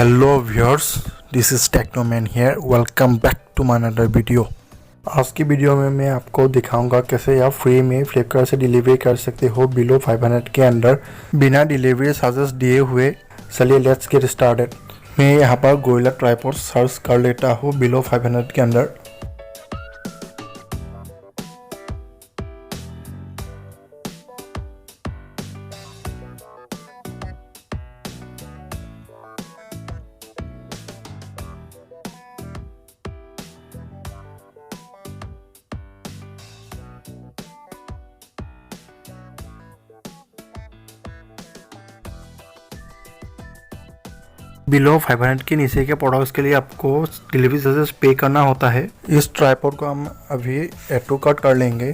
Hello viewers, this is techno man here. Welcome back to my another video. आज की video में मैं आपको दिखाऊंगा कैसे आप फ्री में फ्लिपकार्ट से डिलीवरी कर सकते हो बिलो 500 के अंदर बिना डिलीवरी चार्जेस दिए हुए। चलिए लेट्स गेट स्टार्टेड। मैं यहाँ पर गोरिल्ला ट्राइपॉड सर्च कर लेता हूँ बिलो 500 के अंदर। बिलो 500 के नीचे के प्रोडक्ट्स के लिए आपको डिलीवरी चार्जेस पे करना होता है। इस ट्राइपॉड को हम अभी ऐड टू कार्ट कर लेंगे।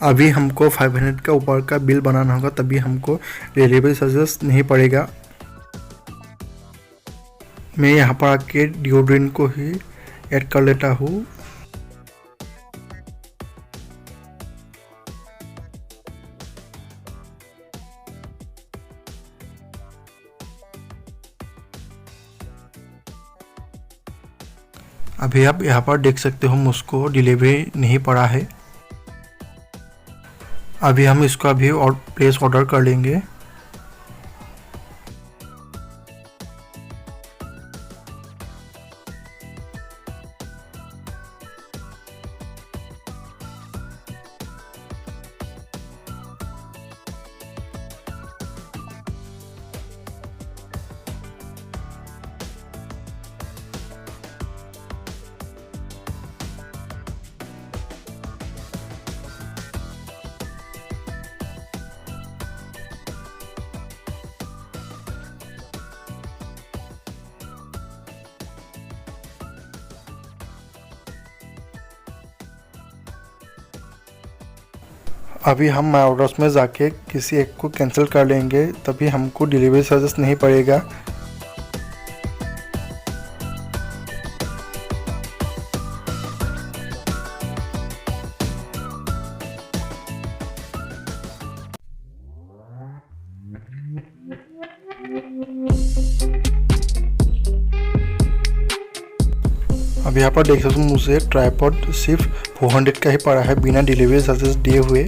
अभी हमको 500 का ऊपर का बिल बनाना होगा, तभी हमको डिलीवरी चार्जेस नहीं पड़ेगा। मैं यहाँ पर आके डिओड्रेंट को ही ऐड कर लेता हूँ। अभी आप यहाँ पर देख सकते हो मुझको डिलीवरी नहीं पड़ा है। अभी हम इसको अभी और प्लेस ऑर्डर कर लेंगे। अभी हम माई ऑर्डर्स में जाके किसी एक को कैंसिल कर लेंगे, तभी हमको डिलीवरी चार्जेस नहीं पड़ेगा। अब यहाँ पर देख सकते हो मुझे ट्राइपॉड सिर्फ 400 का ही पड़ा है बिना डिलीवरी चार्जेस दिए हुए।